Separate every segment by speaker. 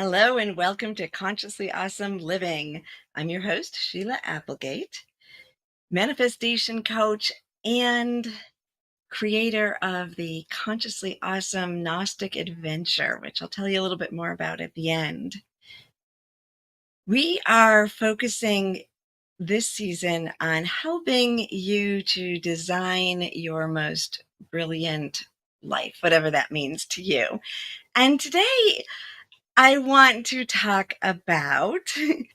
Speaker 1: Hello and welcome to Consciously Awesome Living. I'm your host, Sheila Applegate, manifestation coach and creator of the Consciously Awesome Gnostic Adventure, which I'll tell you a little bit more about at the end. We are focusing this season on helping you to design your most brilliant life, whatever that means to you. And today, I want to talk about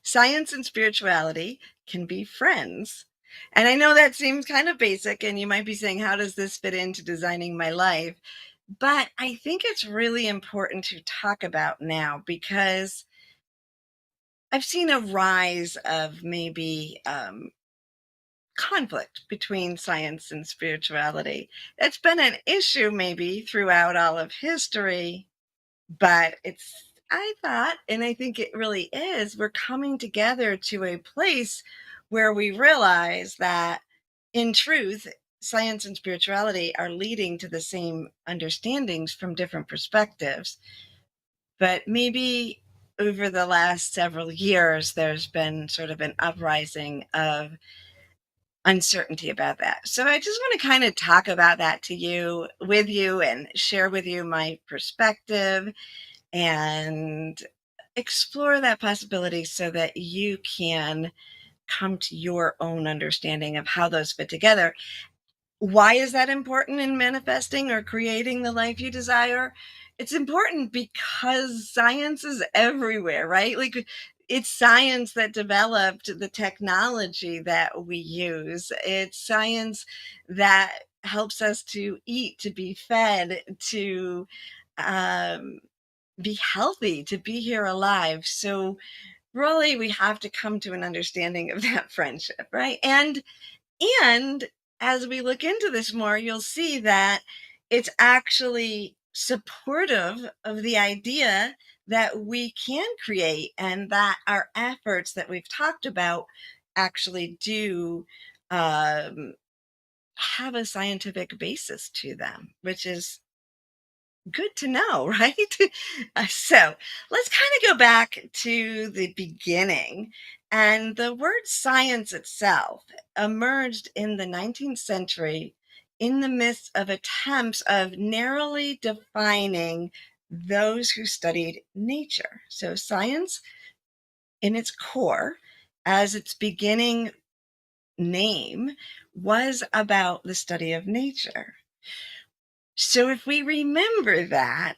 Speaker 1: science and spirituality can be friends. And I know that seems kind of basic, and you might be saying, how does this fit into designing my life? But I think it's really important to talk about now because I've seen a rise of maybe conflict between science and spirituality. It's been an issue maybe throughout all of history, but I thought, and I think it really is, we're coming together to a place where we realize that in truth, science and spirituality are leading to the same understandings from different perspectives. But maybe over the last several years, there's been sort of an uprising of uncertainty about that. So I just want to kind of talk about that with you, and share with you my perspective and explore that possibility so that you can come to your own understanding of how those fit together. Why is that important in manifesting or creating the life you desire? It's important because science is everywhere, right? Like, it's science that developed the technology that we use. It's science that helps us to eat, to be fed, to um, be healthy, to be here alive. So really we have to come to an understanding of that friendship, right? And as we look into this more, you'll see that it's actually supportive of the idea that we can create, and that our efforts that we've talked about actually do have a scientific basis to them, which is good to know, right? So let's kind of go back to the beginning. And the word science itself emerged in the 19th century in the midst of attempts of narrowly defining those who studied nature. So science, in its core, as its beginning name, was about the study of nature. So if we remember that,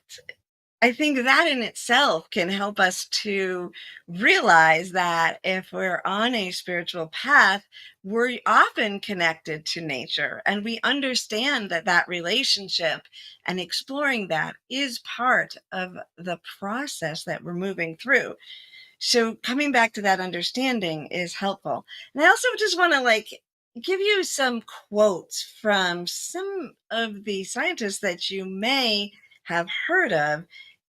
Speaker 1: I think that in itself can help us to realize that if we're on a spiritual path, we're often connected to nature, and we understand that that relationship and exploring that is part of the process that we're moving through. So coming back to that understanding is helpful. And I also just want to give you some quotes from some of the scientists that you may have heard of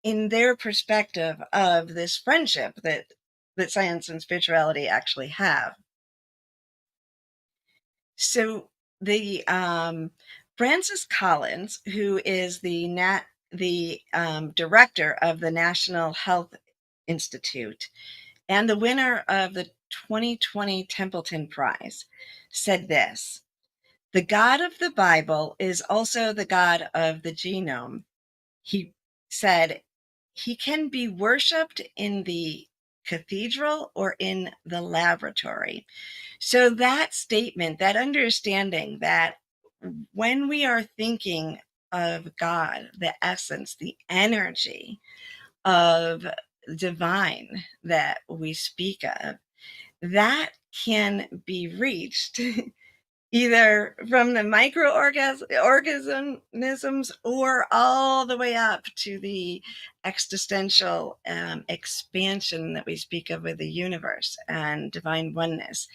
Speaker 1: in their perspective of this friendship that science and spirituality actually have. So the Francis Collins, who is the director of the National Health Institute and the winner of the 2020 Templeton Prize, said this: "The God of the Bible is also the God of the genome." He said, "He can be worshiped in the cathedral or in the laboratory." So that statement, that understanding that when we are thinking of God, the essence, the energy of divine that we speak of, that can be reached either from the microorganisms or all the way up to the existential expansion that we speak of with the universe and divine oneness.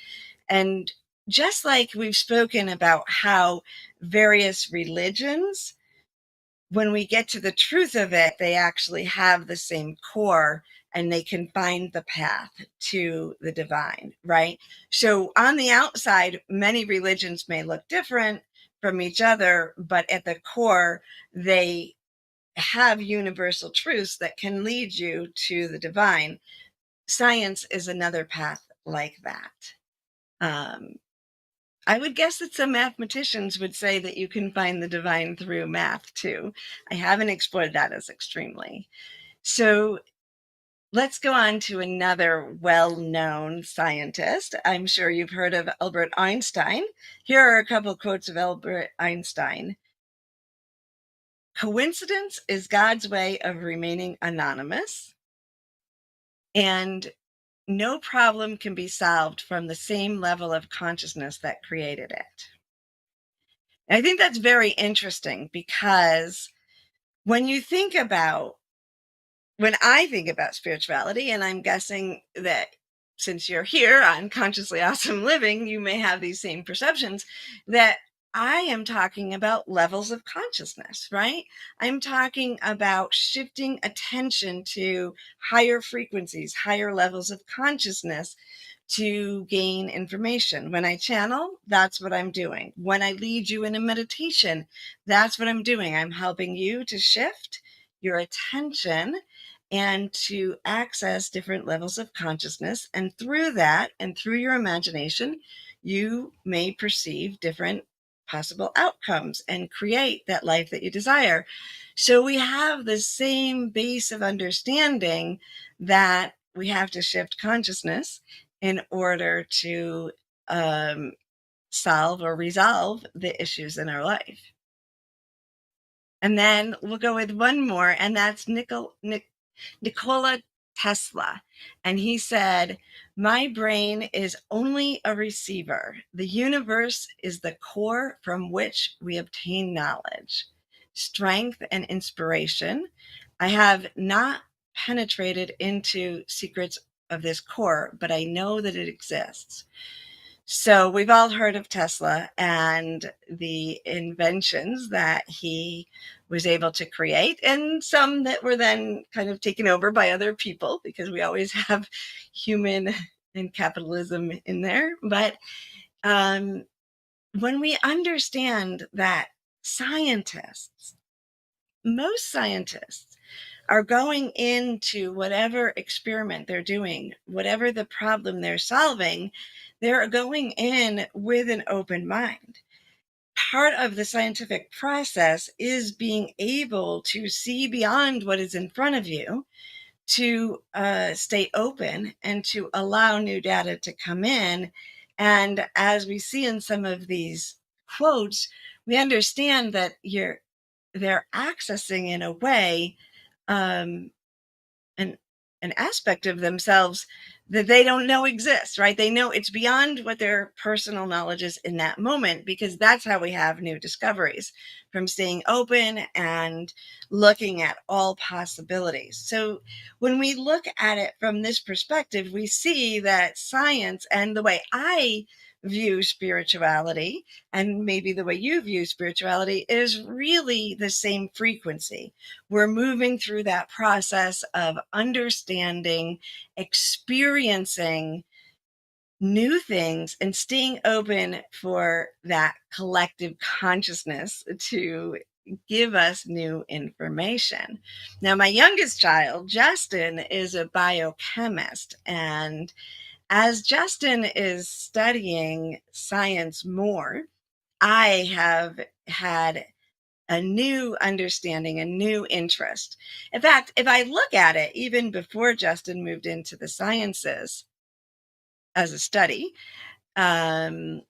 Speaker 1: And just like we've spoken about how various religions, when we get to the truth of it, they actually have the same core and they can find the path to the divine, right? So on the outside, many religions may look different from each other, but at the core, they have universal truths that can lead you to the divine. Science is another path like that. I would guess that some mathematicians would say that you can find the divine through math too. I haven't explored that as extremely. So let's go on to another well-known scientist. I'm sure you've heard of Albert Einstein. Here are a couple quotes of Albert Einstein. Coincidence is God's way of remaining anonymous, and no problem can be solved from the same level of consciousness that created it. And I think that's very interesting because when you think about when I think about spirituality, and I'm guessing that since you're here on Consciously Awesome Living, you may have these same perceptions, that I am talking about levels of consciousness, right? I'm talking about shifting attention to higher frequencies, higher levels of consciousness to gain information. When I channel, that's what I'm doing. When I lead you in a meditation, that's what I'm doing. I'm helping you to shift your attention and to access different levels of consciousness. And through that, and through your imagination, you may perceive different possible outcomes and create that life that you desire. So we have the same base of understanding that we have to shift consciousness in order to solve or resolve the issues in our life. And then we'll go with one more, and that's Nikola Tesla. And he said, "My brain is only a receiver. The universe is the core from which we obtain knowledge, strength, and inspiration. I have not penetrated into secrets of this core, but I know that it exists." So we've all heard of Tesla and the inventions that he was able to create, and some that were then kind of taken over by other people, because we always have human and capitalism in there. But when we understand that scientists, most scientists, are going into whatever experiment they're doing, whatever the problem they're solving, they're going in with an open mind. Part of the scientific process is being able to see beyond what is in front of you, to stay open and to allow new data to come in. And as we see in some of these quotes, we understand that they're accessing in a way um, an an aspect of themselves that they don't know exists, right? They know it's beyond what their personal knowledge is in that moment, because that's how we have new discoveries, from staying open and looking at all possibilities. So when we look at it from this perspective, we see that science and the way I view spirituality, and maybe the way you view spirituality, is really the same frequency. We're moving through that process of understanding, experiencing new things, and staying open for that collective consciousness to give us new information. Now, my youngest child, Justin, is a biochemist. And as Justin is studying science more, I have had a new understanding, a new interest. In fact, if I look at it, even before Justin moved into the sciences as a study, um,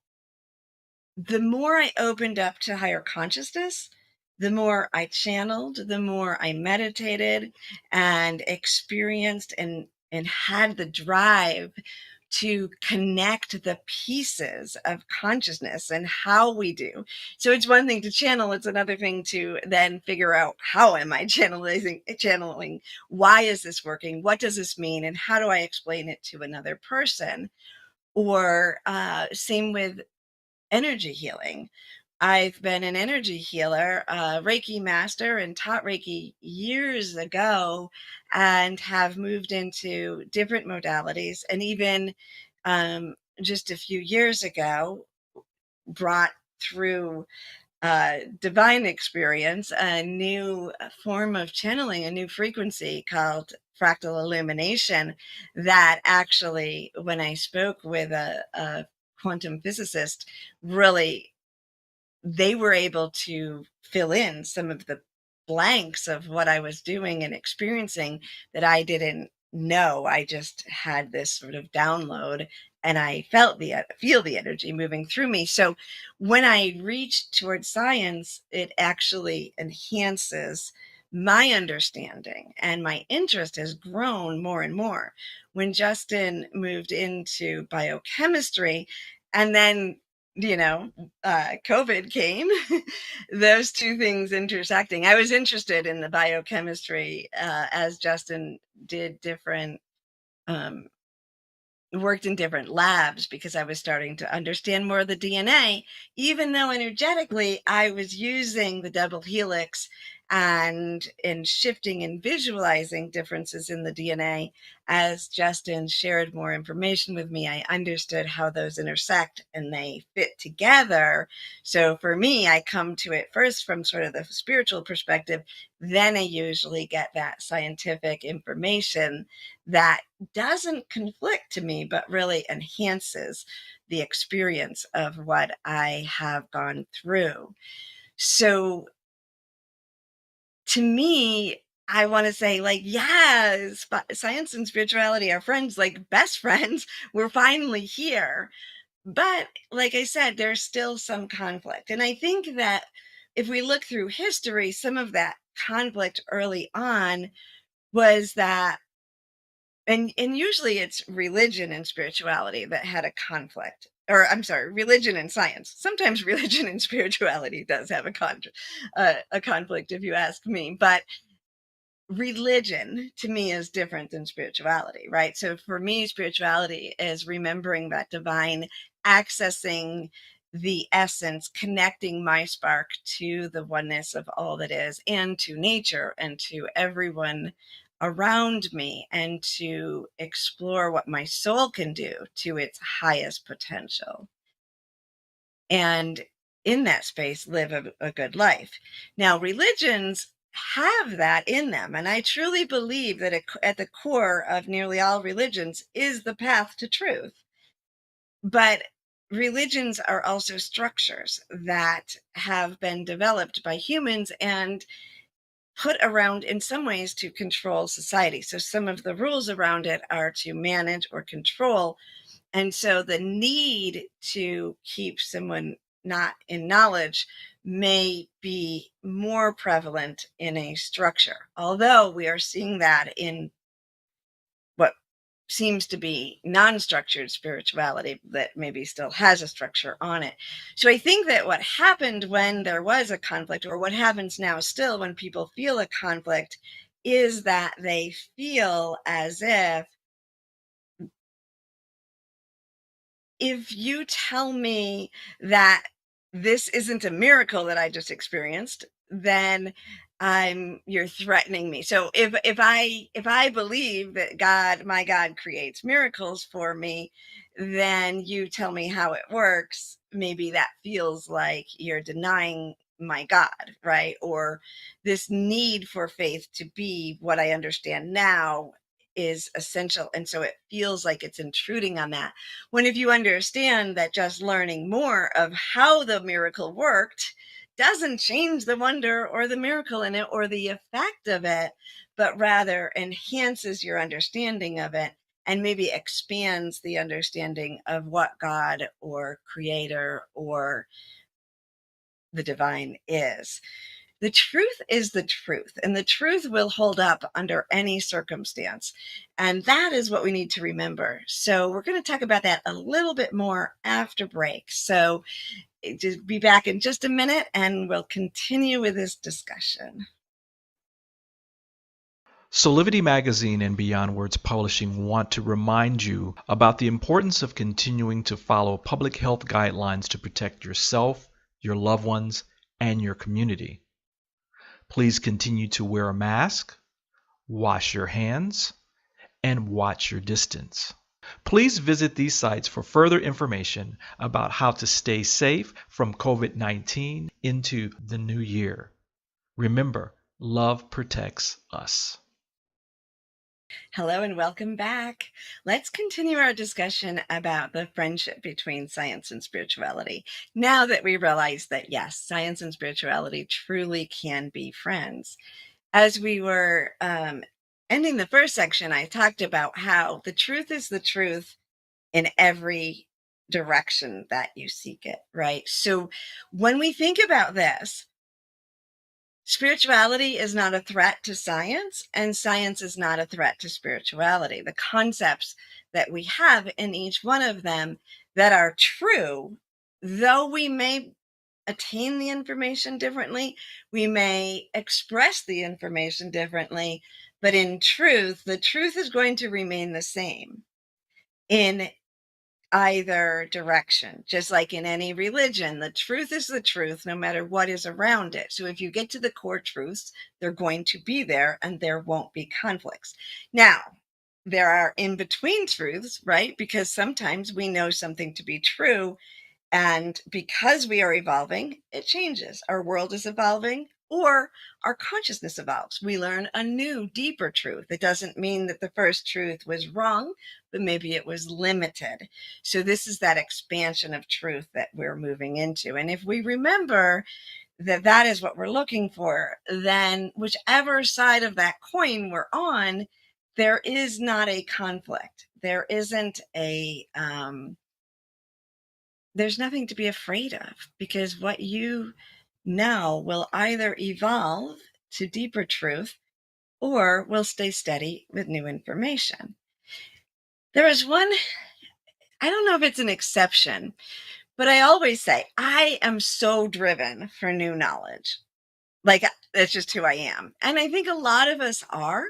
Speaker 1: the more I opened up to higher consciousness, the more I channeled, the more I meditated and experienced and had the drive to connect the pieces of consciousness and how we do. So it's one thing to channel, it's another thing to then figure out, how am I channeling? Why is this working? What does this mean? And how do I explain it to another person? Or same with energy healing. I've been an energy healer, a Reiki master, and taught Reiki years ago, and have moved into different modalities. And even just a few years ago, brought through divine experience, a new form of channeling, a new frequency called fractal illumination, that actually, when I spoke with a quantum physicist, really they were able to fill in some of the blanks of what I was doing and experiencing that I didn't know. I just had this sort of download and I feel the energy moving through me. So when I reach towards science, it actually enhances my understanding, and my interest has grown more and more. When Justin moved into biochemistry, and then you know COVID came, those two things intersecting. I was interested in the biochemistry as Justin did different, um, worked in different labs, because I was starting to understand more of the DNA, even though energetically I was using the double helix and in shifting and visualizing differences in the DNA. As Justin shared more information with me, I understood how those intersect and they fit together. So for me, I come to it first from sort of the spiritual perspective, then I usually get that scientific information that doesn't conflict to me, but really enhances the experience of what I have gone through. So to me, I want to say, like, yes, science and spirituality are friends, like best friends. We're finally here. But like I said, there's still some conflict. And I think that if we look through history, some of that conflict early on was that, and usually it's religion and spirituality that had a conflict, or I'm sorry, religion and science. Sometimes religion and spirituality does have a conflict, if you ask me. But religion to me is different than spirituality, right? So for me, spirituality is remembering that divine, accessing the essence, connecting my spark to the oneness of all that is, and to nature and to everyone around me, and to explore what my soul can do to its highest potential, and in that space live a good life. Now, religions have that in them, and I truly believe that at the core of nearly all religions is the path to truth. But religions are also structures that have been developed by humans and put around in some ways to control society. So some of the rules around it are to manage or control, and so the need to keep someone not in knowledge may be more prevalent in a structure, although we are seeing that in what seems to be non-structured spirituality that maybe still has a structure on it. So I think that what happened when there was a conflict, or what happens now still when people feel a conflict, is that they feel as if you tell me that this isn't a miracle that I just experienced, then you're threatening me. So if I believe that my God creates miracles for me, then you tell me how it works. Maybe that feels like you're denying my God, right? Or this need for faith to be what I understand now is essential. And so it feels like it's intruding on that, when if you understand that just learning more of how the miracle worked doesn't change the wonder or the miracle in it or the effect of it, but rather enhances your understanding of it, and maybe expands the understanding of what God or creator or the divine is. The truth is the truth, and the truth will hold up under any circumstance. And that is what we need to remember. So, we're going to talk about that a little bit more after break. So, just be back in just a minute and we'll continue with this discussion.
Speaker 2: Soulivity Magazine and Beyond Words Publishing want to remind you about the importance of continuing to follow public health guidelines to protect yourself, your loved ones, and your community. Please continue to wear a mask, wash your hands, and watch your distance. Please visit these sites for further information about how to stay safe from COVID-19 into the new year. Remember, love protects us.
Speaker 1: Hello and welcome back. Let's continue our discussion about the friendship between science and spirituality. Now that we realize that, yes, science and spirituality truly can be friends. As we were ending the first section, I talked about how the truth is the truth in every direction that you seek it, right? So when we think about this, spirituality is not a threat to science, and science is not a threat to spirituality. The concepts that we have in each one of them that are true, though we may attain the information differently, we may express the information differently, but in truth, the truth is going to remain the same in either direction. Just like in any religion, the truth is the truth no matter what is around it. So if you get to the core truths, they're going to be there and there won't be conflicts. Now, there are in between truths, right? Because sometimes we know something to be true, and because we are evolving, it changes. Our world is evolving, or our consciousness evolves. We learn a new, deeper truth. It doesn't mean that the first truth was wrong, but maybe it was limited. So, this is that expansion of truth that we're moving into. And if we remember that that is what we're looking for, then whichever side of that coin we're on, there is not a conflict. There isn't there's nothing to be afraid of, because what you know will either evolve to deeper truth or will stay steady with new information. There is one, I don't know if it's an exception, but I always say, I am so driven for new knowledge. Like, that's just who I am. And I think a lot of us are,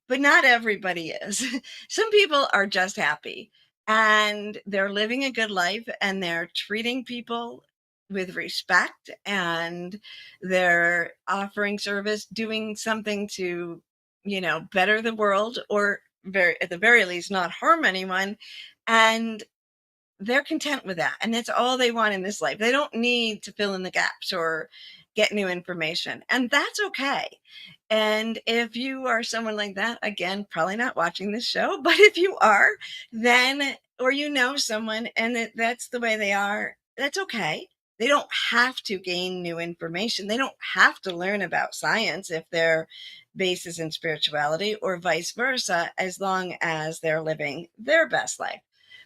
Speaker 1: but not everybody is. Some people are just happy and they're living a good life and they're treating people with respect and they're offering service, doing something to, better the world, or at the very least, not harm anyone. And they're content with that. And that's all they want in this life. They don't need to fill in the gaps or get new information. And that's okay. And if you are someone like that, again, probably not watching this show, but if you are, then, or someone and that's the way they are, that's okay. They don't have to gain new information. They don't have to learn about science if their base is in spirituality, or vice versa, as long as they're living their best life.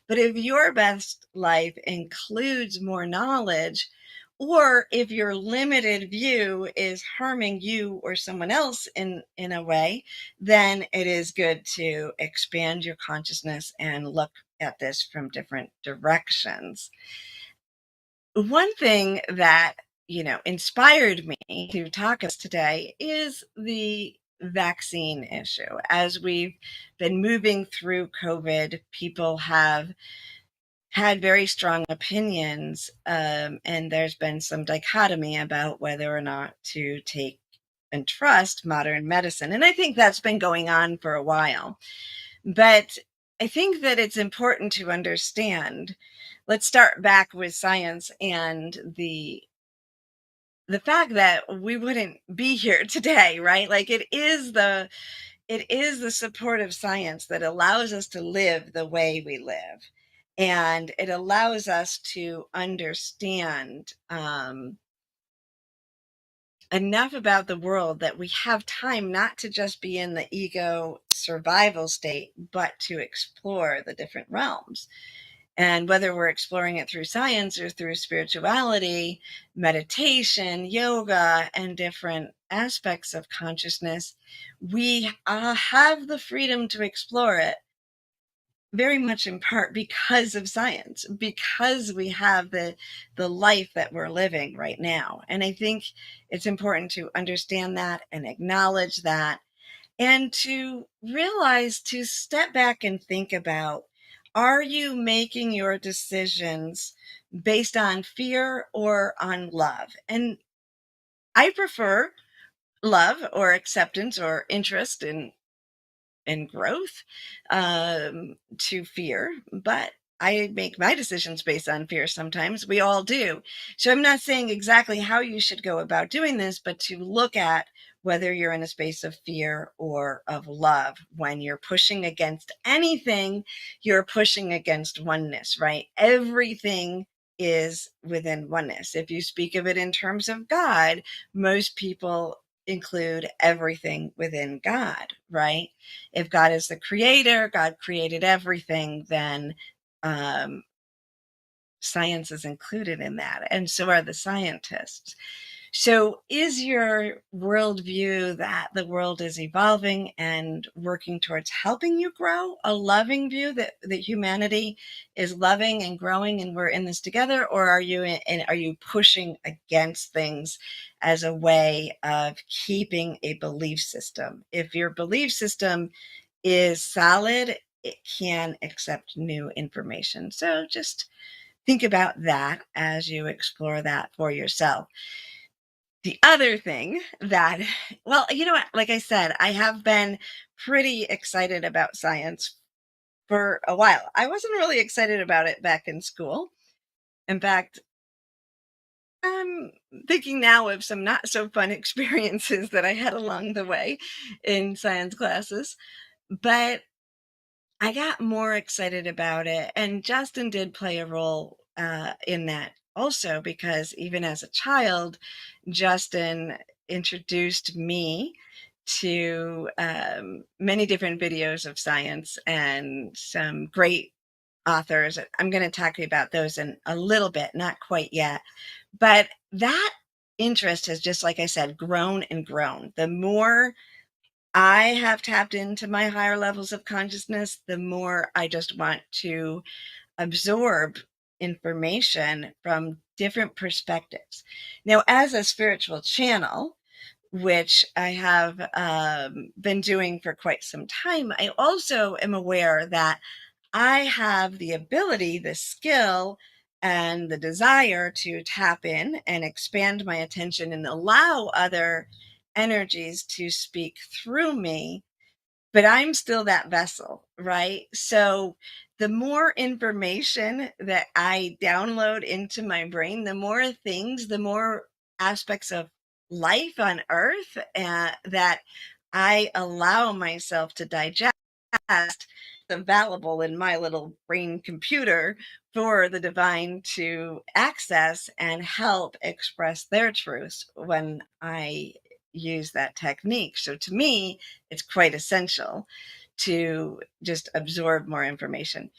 Speaker 1: But if your best life includes more knowledge, or if your limited view is harming you or someone else in a way, then it is good to expand your consciousness and look at this from different directions. One thing that inspired me to talk us today is the vaccine issue. As we've been moving through COVID, people have had very strong opinions, and there's been some dichotomy about whether or not to take and trust modern medicine. And I think that's been going on for a while. But I think that it's important to understand. Let's start back with science and the fact that we wouldn't be here today, right? Like, it is the support of science that allows us to live the way we live. And it allows us to understand enough about the world that we have time not to just be in the ego survival state, but to explore the different realms. And whether we're exploring it through science or through spirituality, meditation, yoga, and different aspects of consciousness, we have the freedom to explore it, very much in part because of science, because we have the life that we're living right now. And I think it's important to understand that and acknowledge that, and to realize, to step back and think about, are you making your decisions based on fear or on love? And I prefer love or acceptance or interest and growth to fear, but I make my decisions based on fear sometimes. We all do. So I'm not saying exactly how you should go about doing this, but to look at whether you're in a space of fear or of love. When you're pushing against anything, you're pushing against oneness, right? Everything is within oneness. If you speak of it in terms of God, most people include everything within God, right? If God is the creator, God created everything, then science is included in that, and so are the scientists. So, is your worldview that the world is evolving and working towards helping you grow? A loving view that humanity is loving and growing, and we're in this together, or are you pushing against things as a way of keeping a belief system? If your belief system is solid, it can accept new information. So, just think about that as you explore that for yourself. The other thing that, well, you know what? Like I said, I have been pretty excited about science for a while. I wasn't really excited about it back in school. In fact, I'm thinking now of some not so fun experiences that I had along the way in science classes. But I got more excited about it, and Justin did play a role in that also, because even as a child, Justin introduced me to many different videos of science and some great authors. I'm going to talk to you about those in a little bit, not quite yet, but that interest has, just like I said, grown and grown. The more I have tapped into my higher levels of consciousness, the more I just want to absorb information from different perspectives. Now, as a spiritual channel, which I have been doing for quite some time, I also am aware that I have the ability, the skill, and the desire to tap in and expand my attention and allow other energies to speak through me, but I'm still that vessel, right? So the more information that I download into my brain, the more things, the more aspects of life on earth that I allow myself to digest, available in my little brain computer for the divine to access and help express their truths when I use that technique. So to me, it's quite essential to just absorb more information.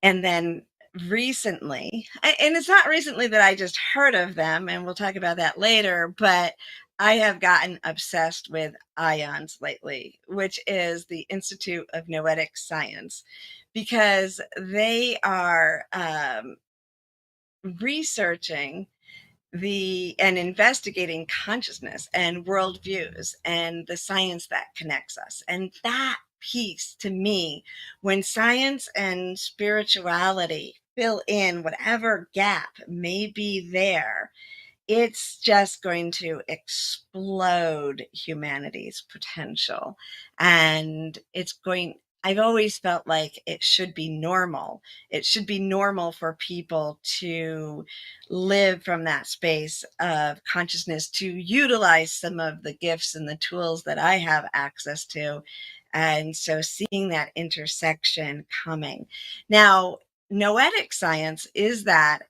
Speaker 1: And then recently, and it's not recently that I just heard of them, and we'll talk about that later, but I have gotten obsessed with IONS lately, which is the Institute of Noetic Science, because they are researching and investigating consciousness and worldviews and the science that connects us. And that piece, to me, when science and spirituality fill in whatever gap may be there, it's just going to explode humanity's potential. And I've always felt like it should be normal. It should be normal for people to live from that space of consciousness, to utilize some of the gifts and the tools that I have access to. And so seeing that intersection coming. Now, noetic science is that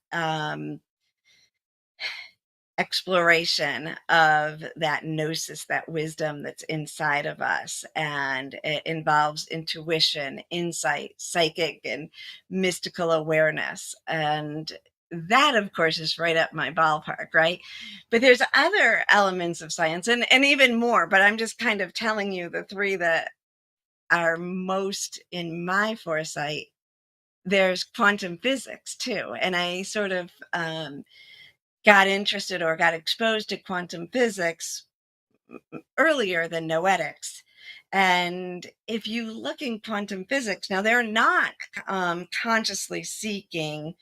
Speaker 1: exploration of that gnosis, that wisdom that's inside of us. And it involves intuition, insight, psychic, and mystical awareness. And that, of course, is right up my ballpark, right? But there's other elements of science and even more, but I'm just kind of telling you the three that are most in my foresight. There's quantum physics too. And I sort of got interested or got exposed to quantum physics earlier than noetics. And if you look in quantum physics, now they're not consciously seeking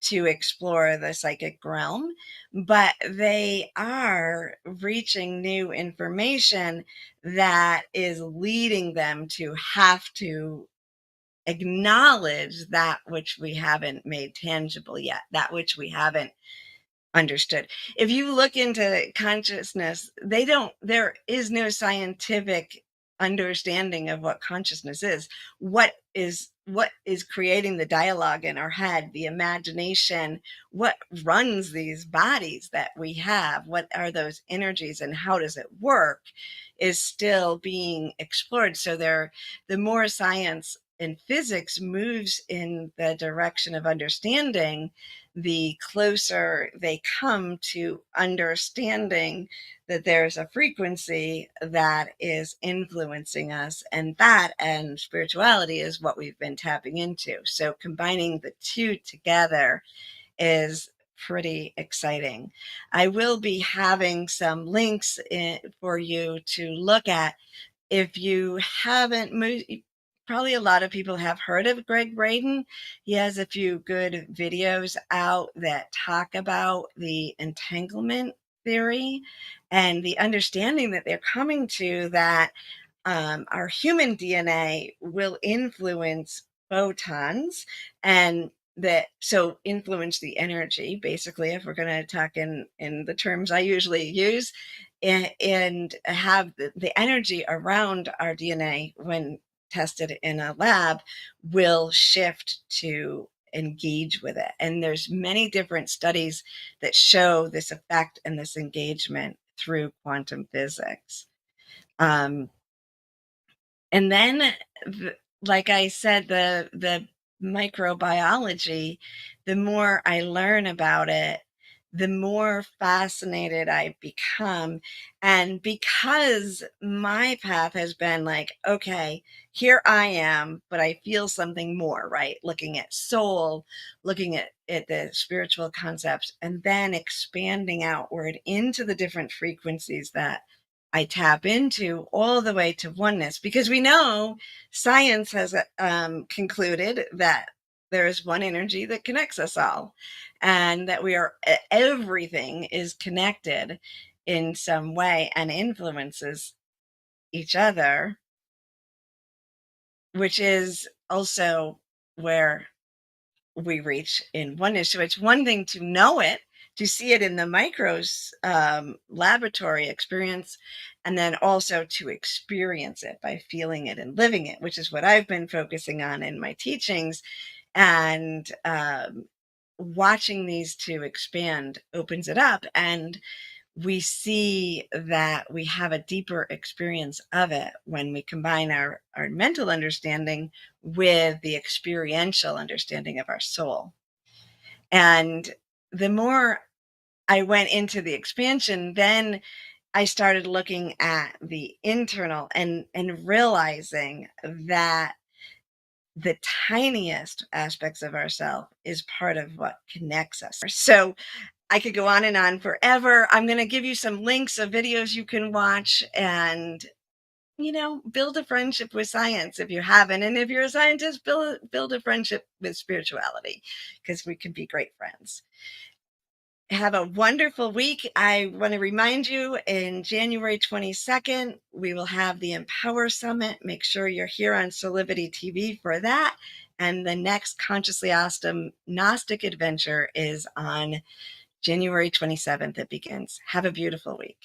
Speaker 1: to explore the psychic realm, but they are reaching new information that is leading them to have to acknowledge that which we haven't made tangible yet, that which we haven't understood. If you look into consciousness, there is no scientific understanding of what consciousness is. What is creating the dialogue in our head, the imagination, what runs these bodies that we have, what are those energies and how does it work, is still being explored. So the more science and physics moves in the direction of understanding, the closer they come to understanding that there's a frequency that is influencing us, and that and spirituality is what we've been tapping into. So combining the two together is pretty exciting. I will be having some links for you to look at. If you haven't moved, probably a lot of people have heard of Greg Braden. He has a few good videos out that talk about the entanglement theory and the understanding that they're coming to, that our human DNA will influence photons, and that so influence the energy, basically, if we're going to talk in the terms I usually use, and have the energy around our DNA when tested in a lab will shift to engage with it. And there's many different studies that show this effect and this engagement through quantum physics. And then, like I said, the microbiology, the more I learn about it, the more fascinated I become. And because my path has been like, okay, here I am, but I feel something more, right? Looking at soul, looking at the spiritual concepts, and then expanding outward into the different frequencies that I tap into, all the way to oneness, because we know science has concluded that there is one energy that connects us all, and that everything is connected in some way and influences each other, which is also where we reach in oneness. So it's one thing to know it, to see it in the micros laboratory experience, and then also to experience it by feeling it and living it, which is what I've been focusing on in my teachings. And watching these two expand opens it up, and we see that we have a deeper experience of it when we combine our mental understanding with the experiential understanding of our soul. And the more I went into the expansion, then I started looking at the internal and realizing that the tiniest aspects of ourselves is part of what connects us. So I could go on and on forever. I'm going to give you some links of videos you can watch and, build a friendship with science if you haven't. And if you're a scientist, build a friendship with spirituality, because we can be great friends. Have a wonderful week. I want to remind you, in January 22nd, we will have the Empower Summit. Make sure you're here on Soulivity TV for that. And the next Consciously Awesome Gnostic Adventure is on January 27th. It begins. Have a beautiful week.